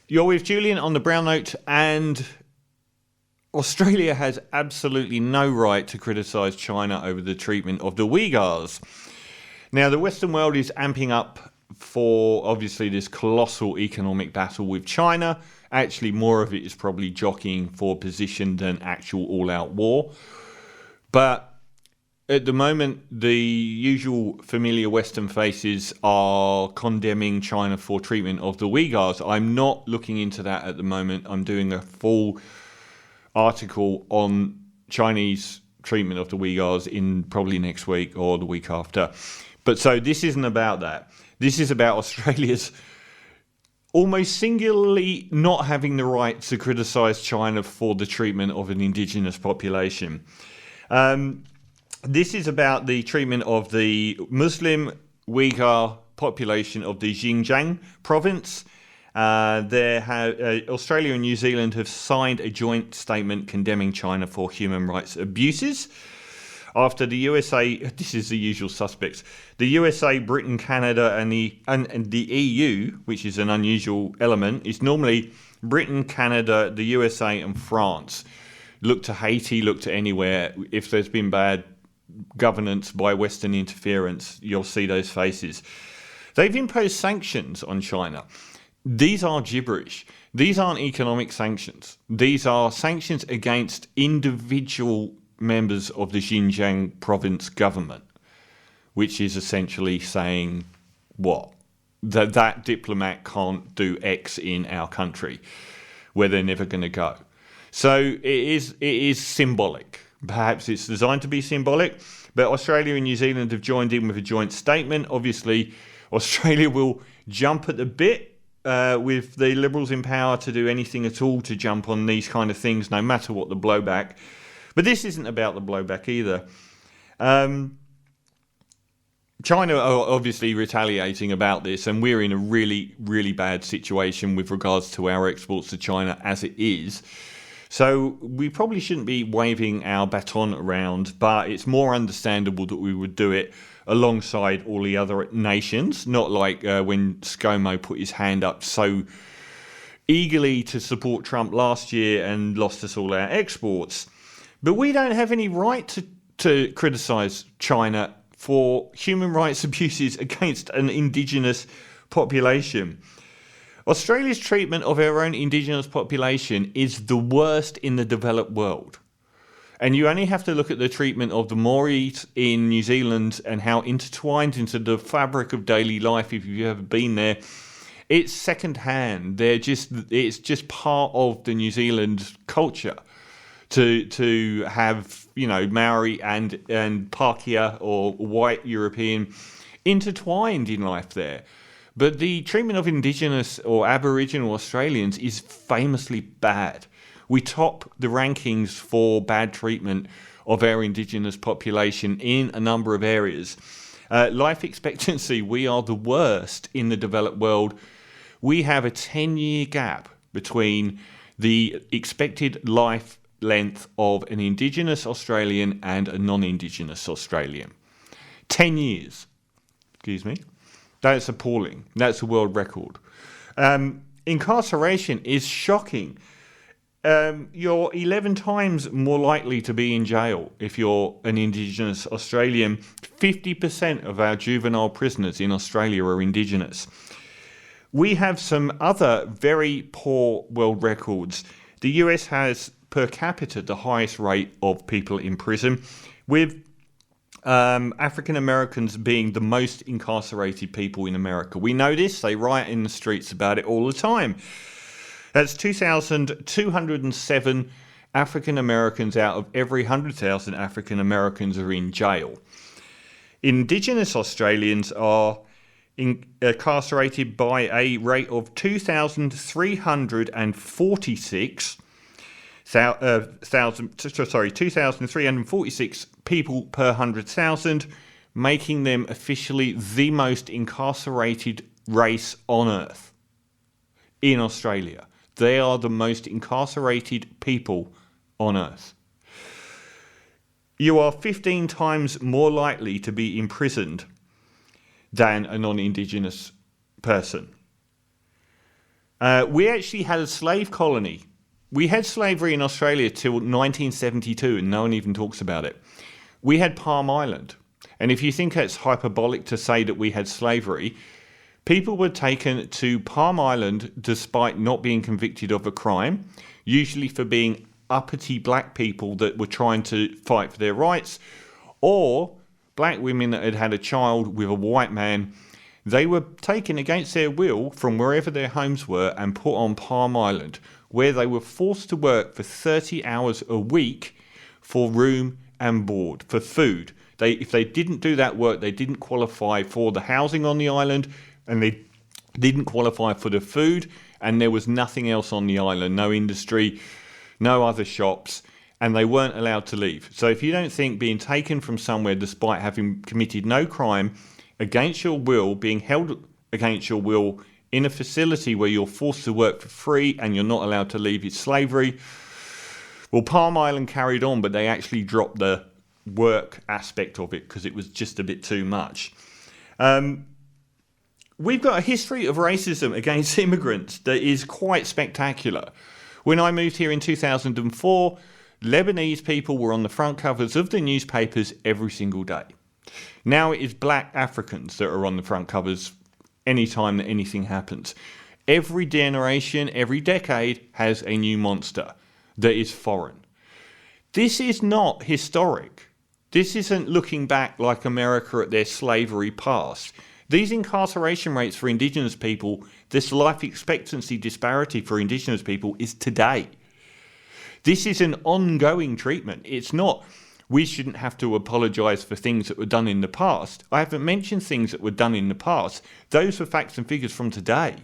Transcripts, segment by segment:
You're with Julian on the Brown Note, and Australia has absolutely no right to criticise China over the treatment of the Uighurs. Now, the Western world is amping up for, obviously, this colossal economic battle with China. Actually, more of it is probably jockeying for position than actual all-out war. But at the moment, the usual familiar Western faces are condemning China for treatment of the Uighurs. I'm not looking into that at the moment. I'm doing a full article on Chinese treatment of the Uighurs in probably next week or the week after. But so this isn't about that. This is about Australia's almost singularly not having the right to criticise China for the treatment of an indigenous population. This is about the treatment of the Muslim Uighur population of the Xinjiang province. Australia and New Zealand have signed a joint statement condemning China for human rights abuses. After the USA, this is the usual suspects, the USA, Britain, Canada, and the EU, which is an unusual element, is normally Britain, Canada, the USA, and France. Look to Haiti, look to anywhere. If there's been bad governance by Western interference, you'll see those faces. They've imposed sanctions on China. These are gibberish. These aren't economic sanctions. These are sanctions against individual members of the Xinjiang province government, which is essentially saying what? That diplomat can't do X in our country, where they're never going to go. So it is symbolic. Perhaps it's designed to be symbolic, but Australia and New Zealand have joined in with a joint statement. Obviously, Australia will jump at the bit with the Liberals in power to do anything at all to jump on these kind of things, no matter what the blowback. But this isn't about the blowback either. China are obviously retaliating about this, and we're in a really, really bad situation with regards to our exports to China as it is. So we probably shouldn't be waving our baton around, but it's more understandable that we would do it alongside all the other nations, not like when ScoMo put his hand up so eagerly to support Trump last year and lost us all our exports. But we don't have any right to criticise China for human rights abuses against an indigenous population. Australia's treatment of our own indigenous population is the worst in the developed world. And you only have to look at the treatment of the Maoris in New Zealand and how intertwined into the fabric of daily life, if you've ever been there. It's second-hand. It's just part of the New Zealand culture to have, Maori and Pākehā or white European intertwined in life there. But the treatment of Indigenous or Aboriginal Australians is famously bad. We top the rankings for bad treatment of our Indigenous population in a number of areas. Life expectancy, we are the worst in the developed world. We have a 10-year gap between the expected life length of an Indigenous Australian and a non-Indigenous Australian. 10 years. Excuse me. That's appalling. That's a world record. Incarceration is shocking. You're 11 times more likely to be in jail if you're an Indigenous Australian. 50% of our juvenile prisoners in Australia are Indigenous. We have some other very poor world records. The US has per capita the highest rate of people in prison, with African Americans being the most incarcerated people in America. We know this. They riot in the streets about it all the time. That's 2,207 African Americans out of every 100,000 African Americans are in jail. Indigenous Australians are incarcerated by a rate of 2,346 people per 100,000, making them officially the most incarcerated race on Earth. In Australia, they are the most incarcerated people on Earth. You are 15 times more likely to be imprisoned than a non-Indigenous person. We actually had a slave colony. We had slavery in Australia till 1972, and no one even talks about it. We had Palm Island. And if you think it's hyperbolic to say that we had slavery, people were taken to Palm Island despite not being convicted of a crime, usually for being uppity black people that were trying to fight for their rights, or black women that had had a child with a white man. They were taken against their will from wherever their homes were and put on Palm Island, where they were forced to work for 30 hours a week for room and board, for food. If they didn't do that work, they didn't qualify for the housing on the island, and they didn't qualify for the food, and there was nothing else on the island, no industry, no other shops, and they weren't allowed to leave. So if you don't think being taken from somewhere despite having committed no crime, against your will, being held against your will in a facility where you're forced to work for free and you're not allowed to leave, it's slavery. Well, Palm Island carried on, but they actually dropped the work aspect of it because it was just a bit too much. We've got a history of racism against immigrants that is quite spectacular. When I moved here in 2004, Lebanese people were on the front covers of the newspapers every single day. Now it is black Africans that are on the front covers anytime that anything happens. Every generation, every decade has a new monster that is foreign. This is not historic. This isn't looking back like America at their slavery past. These incarceration rates for Indigenous people, this life expectancy disparity for Indigenous people is today. This is an ongoing treatment. It's not, we shouldn't have to apologise for things that were done in the past. I haven't mentioned things that were done in the past. Those were facts and figures from today.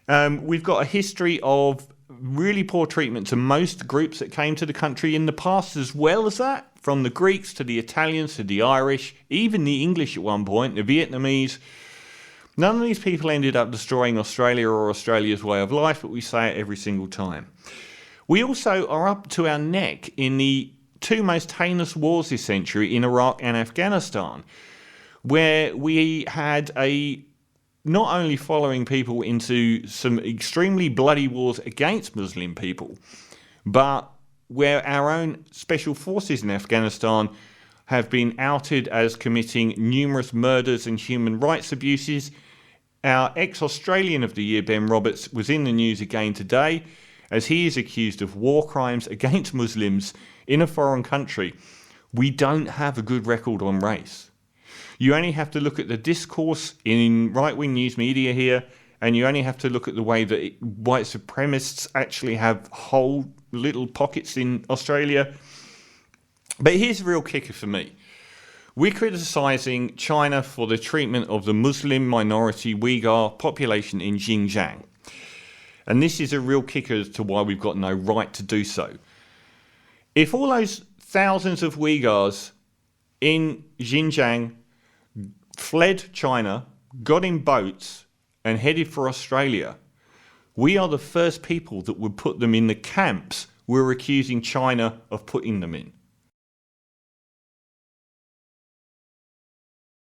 We've got a history of really poor treatment to most groups that came to the country in the past as well as that, from the Greeks to the Italians to the Irish, even the English at one point, the Vietnamese. None of these people ended up destroying Australia or Australia's way of life, but we say it every single time. We also are up to our neck in the two most heinous wars this century in Iraq and Afghanistan, where we had not only following people into some extremely bloody wars against Muslim people, but where our own special forces in Afghanistan have been outed as committing numerous murders and human rights abuses. Our ex-Australian of the Year, Ben Roberts, was in the news again today as he is accused of war crimes against Muslims in a foreign country. We don't have a good record on race. You only have to look at the discourse in right-wing news media here, and you only have to look at the way that white supremacists actually have whole little pockets in Australia. But here's the real kicker for me. We're criticising China for the treatment of the Muslim minority Uighur population in Xinjiang. And this is a real kicker as to why we've got no right to do so. If all those thousands of Uighurs in Xinjiang fled China, got in boats and headed for Australia, we are the first people that would put them in the camps we're accusing China of putting them in.